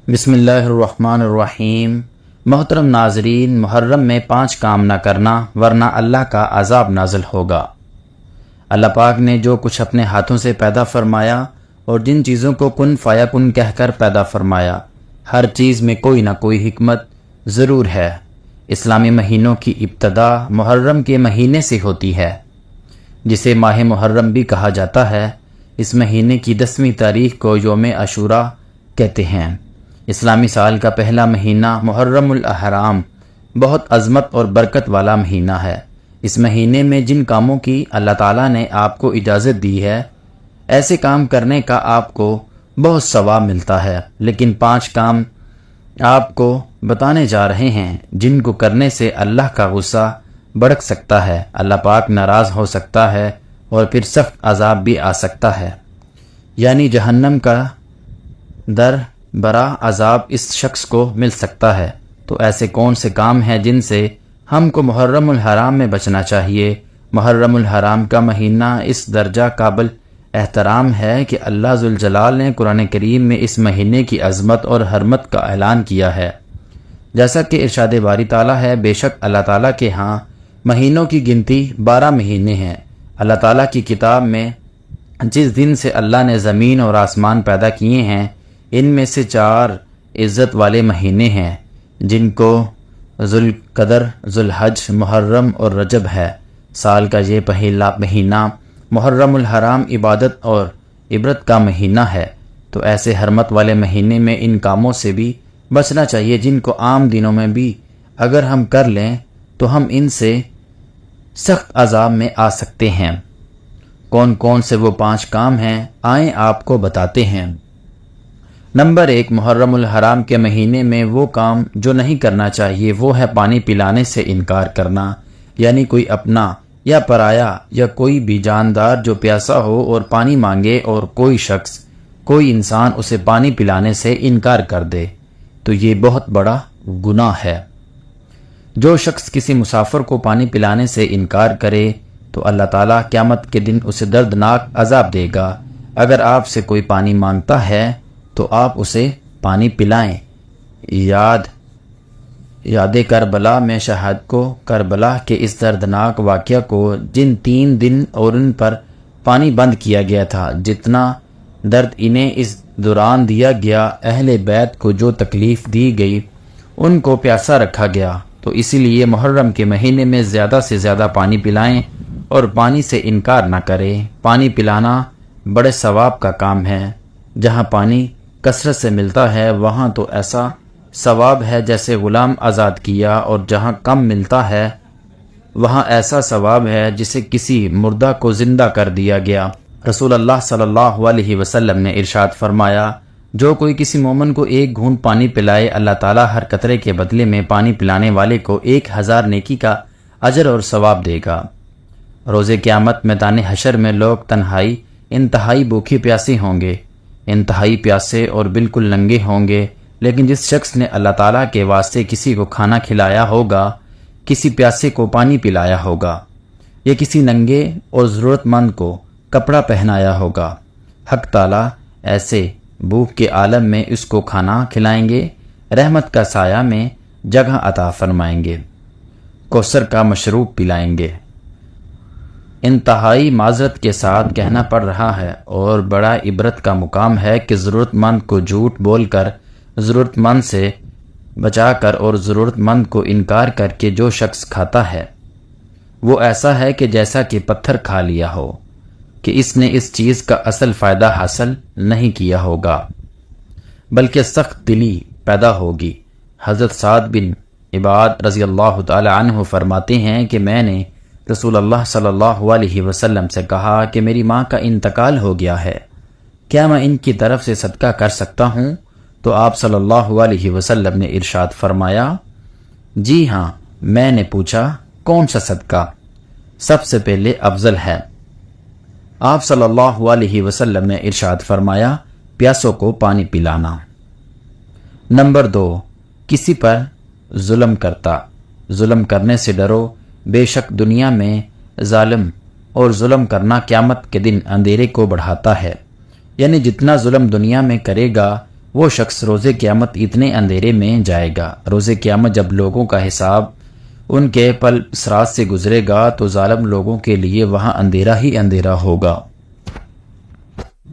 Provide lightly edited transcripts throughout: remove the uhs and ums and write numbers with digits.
بسم اللہ الرحمن الرحیم۔ محترم ناظرین، محرم میں 5 کام نہ کرنا ورنہ اللہ کا عذاب نازل ہوگا۔ اللہ پاک نے جو کچھ اپنے ہاتھوں سے پیدا فرمایا اور جن چیزوں کو کن فیکن کہہ کر پیدا فرمایا، ہر چیز میں کوئی نہ کوئی حکمت ضرور ہے۔ اسلامی مہینوں کی ابتدا محرم کے مہینے سے ہوتی ہے، جسے ماہ محرم بھی کہا جاتا ہے۔ اس مہینے کی 10ویں تاریخ کو یوم عاشوراء کہتے ہیں۔ اسلامی سال کا پہلا مہینہ محرم الاحرام بہت عظمت اور برکت والا مہینہ ہے۔ اس مہینے میں جن کاموں کی اللہ تعالیٰ نے آپ کو اجازت دی ہے، ایسے کام کرنے کا آپ کو بہت ثواب ملتا ہے، لیکن 5 کام آپ کو بتانے جا رہے ہیں جن کو کرنے سے اللہ کا غصہ بھڑک سکتا ہے، اللہ پاک ناراض ہو سکتا ہے اور پھر سخت عذاب بھی آ سکتا ہے، یعنی جہنم کا در برا عذاب اس شخص کو مل سکتا ہے۔ تو ایسے کون سے کام ہیں جن سے ہم کو محرم الحرام میں بچنا چاہیے؟ محرم الحرام کا مہینہ اس درجہ قابل احترام ہے کہ اللہ ذوالجلال نے قرآن کریم میں اس مہینے کی عظمت اور حرمت کا اعلان کیا ہے۔ جیسا کہ ارشاد باری تعالیٰ ہے، بے شک اللہ تعالیٰ کے ہاں مہینوں کی گنتی 12 مہینے ہیں۔ اللہ تعالیٰ کی کتاب میں جس دن سے اللہ نے زمین اور آسمان پیدا کیے ہیں، ان میں سے 4 عزت والے مہینے ہیں، جن کو ذوالقدر، ذوالحج، محرم اور رجب ہے۔ سال کا یہ پہلا مہینہ محرم الحرام عبادت اور عبرت کا مہینہ ہے، تو ایسے حرمت والے مہینے میں ان کاموں سے بھی بچنا چاہیے جن کو عام دنوں میں بھی اگر ہم کر لیں تو ہم ان سے سخت عذاب میں آ سکتے ہیں۔ کون کون سے وہ 5 کام ہیں، آئیں آپ کو بتاتے ہیں۔ نمبر 1، محرم الحرام کے مہینے میں وہ کام جو نہیں کرنا چاہیے وہ ہے پانی پلانے سے انکار کرنا، یعنی کوئی اپنا یا پرایا یا کوئی بھی جاندار جو پیاسا ہو اور پانی مانگے اور کوئی انسان اسے پانی پلانے سے انکار کر دے تو یہ بہت بڑا گناہ ہے۔ جو شخص کسی مسافر کو پانی پلانے سے انکار کرے تو اللہ تعالیٰ قیامت کے دن اسے دردناک عذاب دے گا۔ اگر آپ سے کوئی پانی مانگتا ہے تو آپ اسے پانی پلائیں۔ یاد کربلا میں شہاد کو کربلا کے اس دردناک واقعہ کو جن 3 دن اور ان پر پانی بند کیا گیا تھا، جتنا درد انہیں اس دوران دیا گیا، اہل بیت کو جو تکلیف دی گئی، ان کو پیاسا رکھا گیا، تو اسی لیے محرم کے مہینے میں زیادہ سے زیادہ پانی پلائیں اور پانی سے انکار نہ کریں۔ پانی پلانا بڑے ثواب کا کام ہے۔ جہاں پانی کثرت سے ملتا ہے وہاں تو ایسا ثواب ہے جیسے غلام آزاد کیا، اور جہاں کم ملتا ہے وہاں ایسا ثواب ہے جسے کسی مردہ کو زندہ کر دیا گیا۔ رسول اللہ صلی اللہ علیہ وسلم نے ارشاد فرمایا، جو کوئی کسی مومن کو 1 گھونٹ پانی پلائے، اللہ تعالیٰ ہر قطرے کے بدلے میں پانی پلانے والے کو 1000 نیکی کا اجر اور ثواب دے گا۔ روز قیامت میدان حشر میں لوگ انتہائی بھوکے پیاسے ہوں گے، انتہائی پیاسے اور بالکل ننگے ہوں گے، لیکن جس شخص نے اللہ تعالیٰ کے واسطے کسی کو کھانا کھلایا ہوگا، کسی پیاسے کو پانی پلایا ہوگا، یا کسی ننگے اور ضرورت مند کو کپڑا پہنایا ہوگا، حق تعالیٰ ایسے بھوک کے عالم میں اس کو کھانا کھلائیں گے، رحمت کا سایہ میں جگہ عطا فرمائیں گے، کوثر کا مشروب پلائیں گے۔ انتہائی معذرت کے ساتھ کہنا پڑ رہا ہے اور بڑا عبرت کا مقام ہے کہ ضرورت مند کو جھوٹ بول کر، ضرورت مند سے بچا کر اور ضرورت مند کو انکار کر کے جو شخص کھاتا ہے وہ ایسا ہے کہ جیسا کہ پتھر کھا لیا ہو، کہ اس نے اس چیز کا اصل فائدہ حاصل نہیں کیا ہوگا بلکہ سخت دلی پیدا ہوگی۔ حضرت سعد بن عباد رضی اللہ تعالی عنہ فرماتے ہیں کہ میں نے رسول اللہ صلی اللہ علیہ وسلم سے کہا کہ میری ماں کا انتقال ہو گیا ہے، کیا میں ان کی طرف سے صدقہ کر سکتا ہوں؟ تو آپ صلی اللہ علیہ وسلم نے ارشاد فرمایا، جی ہاں۔ میں نے پوچھا، کون سا صدقہ سب سے پہلے افضل ہے؟ آپ صلی اللہ علیہ وسلم نے ارشاد فرمایا، پیاسوں کو پانی پلانا۔ نمبر 2، کسی پر ظلم کرنے سے ڈرو، بے شک دنیا میں ظالم اور ظلم کرنا قیامت کے دن اندھیرے کو بڑھاتا ہے، یعنی جتنا ظلم دنیا میں کرے گا وہ شخص روز قیامت اتنے اندھیرے میں جائے گا۔ روز قیامت جب لوگوں کا حساب ان کے پل سرات سے گزرے گا تو ظالم لوگوں کے لیے وہاں اندھیرا ہی اندھیرا ہوگا۔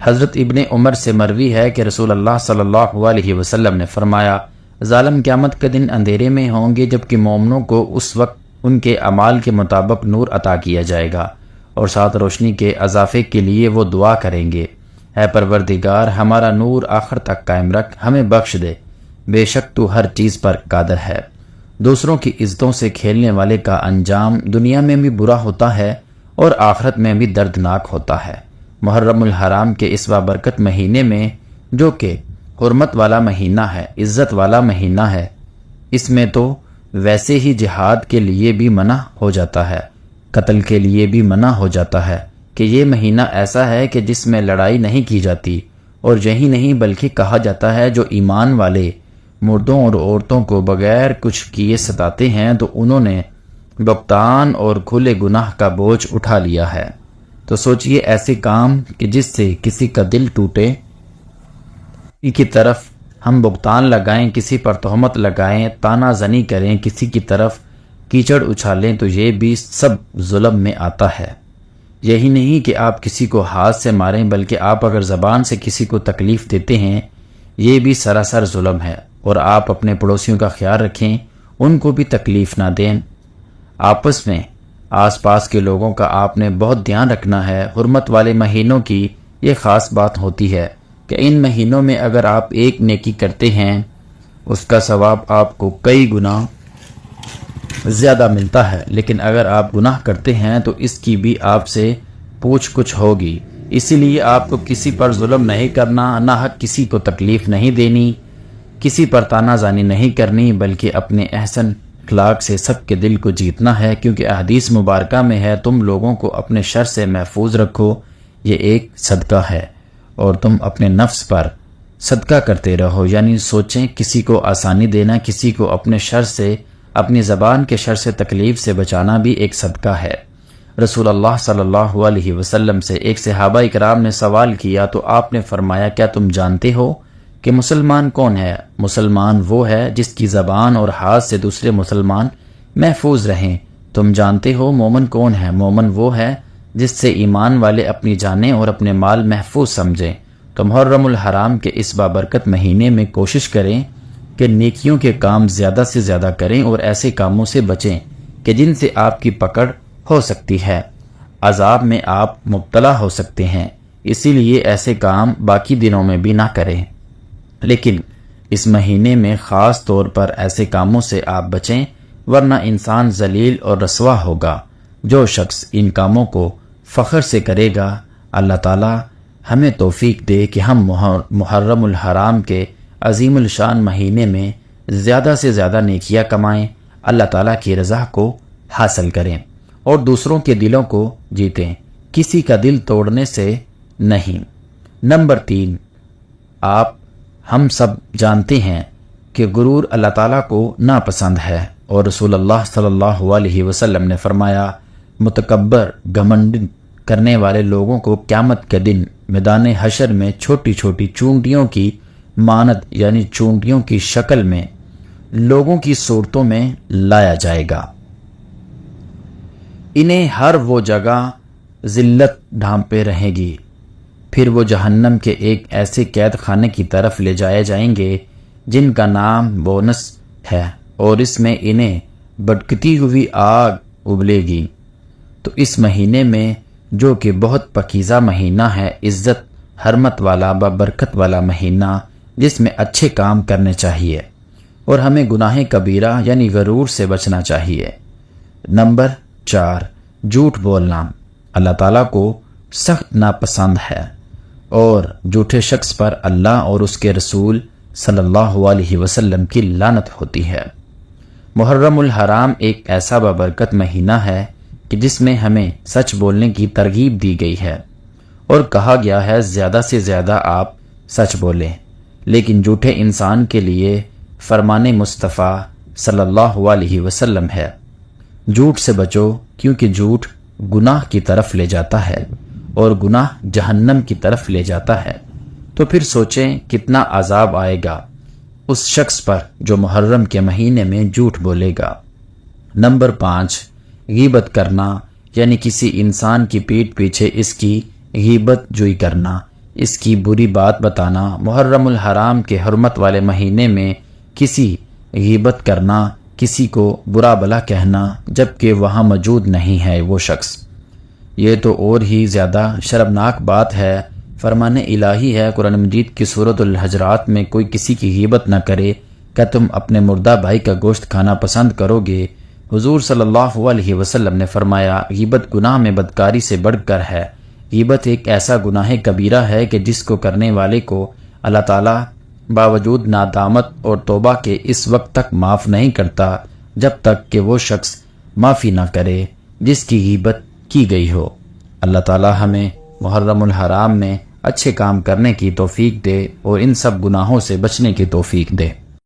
حضرت ابن عمر سے مروی ہے کہ رسول اللہ صلی اللہ علیہ وسلم نے فرمایا، ظالم قیامت کے دن اندھیرے میں ہوں گے جبکہ مومنوں کو اس وقت ان کے اعمال کے مطابق نور عطا کیا جائے گا اور ساتھ روشنی کے اضافے کے لیے وہ دعا کریں گے، اے پروردگار ہمارا نور آخر تک قائم رکھ، ہمیں بخش دے، بے شک تو ہر چیز پر قادر ہے۔ دوسروں کی عزتوں سے کھیلنے والے کا انجام دنیا میں بھی برا ہوتا ہے اور آخرت میں بھی دردناک ہوتا ہے۔ محرم الحرام کے اس بابرکت مہینے میں، جو کہ حرمت والا مہینہ ہے، عزت والا مہینہ ہے، اس میں تو ویسے ہی جہاد کے لیے بھی منع ہو جاتا ہے، قتل کے لیے بھی منع ہو جاتا ہے کہ یہ مہینہ ایسا ہے کہ جس میں لڑائی نہیں کی جاتی، اور یہی نہیں بلکہ کہا جاتا ہے جو ایمان والے مردوں اور عورتوں کو بغیر کچھ کیے ستاتے ہیں تو انہوں نے بہتان اور کھلے گناہ کا بوجھ اٹھا لیا ہے۔ تو سوچئے ایسے کام کہ جس سے کسی کا دل ٹوٹے، کسی کی طرف ہم بہتان لگائیں، کسی پر تہمت لگائیں، تانا زنی کریں، کسی کی طرف کیچڑ اچھالیں، تو یہ بھی سب ظلم میں آتا ہے۔ یہی نہیں کہ آپ کسی کو ہاتھ سے ماریں، بلکہ آپ اگر زبان سے کسی کو تکلیف دیتے ہیں، یہ بھی سراسر ظلم ہے۔ اور آپ اپنے پڑوسیوں کا خیال رکھیں، ان کو بھی تکلیف نہ دیں۔ آپس میں آس پاس کے لوگوں کا آپ نے بہت دھیان رکھنا ہے۔ حرمت والے مہینوں کی یہ خاص بات ہوتی ہے کہ ان مہینوں میں اگر آپ ایک نیکی کرتے ہیں، اس کا ثواب آپ کو کئی گنا زیادہ ملتا ہے، لیکن اگر آپ گناہ کرتے ہیں تو اس کی بھی آپ سے پوچھ کچھ ہوگی۔ اسی لیے آپ کو کسی پر ظلم نہیں کرنا، نہ حق کسی کو تکلیف نہیں دینی، کسی پر تانا زانی نہیں کرنی، بلکہ اپنے احسن اخلاق سے سب کے دل کو جیتنا ہے، کیونکہ احادیث مبارکہ میں ہے تم لوگوں کو اپنے شر سے محفوظ رکھو، یہ ایک صدقہ ہے، اور تم اپنے نفس پر صدقہ کرتے رہو، یعنی سوچیں کسی کو آسانی دینا، کسی کو اپنے شر سے، اپنی زبان کے شر سے تکلیف سے بچانا بھی ایک صدقہ ہے۔ رسول اللہ صلی اللہ علیہ وسلم سے ایک صحابہ اکرام نے سوال کیا تو آپ نے فرمایا، کیا تم جانتے ہو کہ مسلمان کون ہے؟ مسلمان وہ ہے جس کی زبان اور ہاتھ سے دوسرے مسلمان محفوظ رہیں۔ تم جانتے ہو مومن کون ہے؟ مومن وہ ہے جس سے ایمان والے اپنی جانیں اور اپنے مال محفوظ سمجھیں۔ تو محرم الحرام کے اس بابرکت مہینے میں کوشش کریں کہ نیکیوں کے کام زیادہ سے زیادہ کریں اور ایسے کاموں سے بچیں کہ جن سے آپ کی پکڑ ہو سکتی ہے، عذاب میں آپ مبتلا ہو سکتے ہیں۔ اسی لیے ایسے کام باقی دنوں میں بھی نہ کریں، لیکن اس مہینے میں خاص طور پر ایسے کاموں سے آپ بچیں، ورنہ انسان ذلیل اور رسوا ہوگا۔ جو شخص ان کاموں کو فخر سے کرے گا، اللہ تعالی ہمیں توفیق دے کہ ہم محرم الحرام کے عظیم الشان مہینے میں زیادہ سے زیادہ نیکیاں کمائیں، اللہ تعالیٰ کی رضا کو حاصل کریں اور دوسروں کے دلوں کو جیتیں، کسی کا دل توڑنے سے نہیں۔ نمبر 3، ہم سب جانتے ہیں کہ غرور اللہ تعالیٰ کو ناپسند ہے، اور رسول اللہ صلی اللہ علیہ وسلم نے فرمایا، متکبر گھمنڈ کرنے والے لوگوں کو قیامت کے دن میدان حشر میں چھوٹی چھوٹی چونٹیوں کی مانند، یعنی چونٹیوں کی شکل میں لوگوں کی صورتوں میں لایا جائے گا۔ انہیں ہر وہ جگہ ذلت ڈھانپے رہے گی، پھر وہ جہنم کے ایک ایسے قید خانے کی طرف لے جائے جائیں گے جن کا نام بونس ہے، اور اس میں انہیں بھٹکتی ہوئی آگ ابلے گی۔ تو اس مہینے میں، جو کہ بہت پاکیزہ مہینہ ہے، عزت حرمت والا بابرکت والا مہینہ، جس میں اچھے کام کرنے چاہیے اور ہمیں گناہ کبیرہ یعنی غرور سے بچنا چاہیے۔ نمبر 4، جھوٹ بولنا اللہ تعالیٰ کو سخت ناپسند ہے، اور جھوٹے شخص پر اللہ اور اس کے رسول صلی اللہ علیہ وسلم کی لعنت ہوتی ہے۔ محرم الحرام ایک ایسا بابرکت مہینہ ہے کہ جس میں ہمیں سچ بولنے کی ترغیب دی گئی ہے اور کہا گیا ہے زیادہ سے زیادہ آپ سچ بولیں، لیکن جھوٹے انسان کے لیے فرمان مصطفیٰ صلی اللہ علیہ وسلم ہے، جھوٹ سے بچو، کیونکہ جھوٹ گناہ کی طرف لے جاتا ہے اور گناہ جہنم کی طرف لے جاتا ہے۔ تو پھر سوچیں کتنا عذاب آئے گا اس شخص پر جو محرم کے مہینے میں جھوٹ بولے گا۔ نمبر 5، غیبت کرنا، یعنی کسی انسان کی پیٹھ پیچھے اس کی غیبت جوئی کرنا، اس کی بری بات بتانا۔ محرم الحرام کے حرمت والے مہینے میں کسی غیبت کرنا، کسی کو برا بلا کہنا جبکہ وہاں موجود نہیں ہے وہ شخص، یہ تو اور ہی زیادہ شرمناک بات ہے۔ فرمان الہی ہے قرآن مجید کی سورۃ الحجرات میں، کوئی کسی کی غیبت نہ کرے، کیا تم اپنے مردہ بھائی کا گوشت کھانا پسند کرو گے؟ حضور صلی اللہ علیہ وسلم نے فرمایا، غیبت گناہ میں بدکاری سے بڑھ کر ہے۔ غیبت ایک ایسا گناہ کبیرہ ہے کہ جس کو کرنے والے کو اللہ تعالیٰ باوجود نادامت اور توبہ کے اس وقت تک معاف نہیں کرتا جب تک کہ وہ شخص معافی نہ کرے جس کی غیبت کی گئی ہو۔ اللہ تعالیٰ ہمیں محرم الحرام میں اچھے کام کرنے کی توفیق دے اور ان سب گناہوں سے بچنے کی توفیق دے۔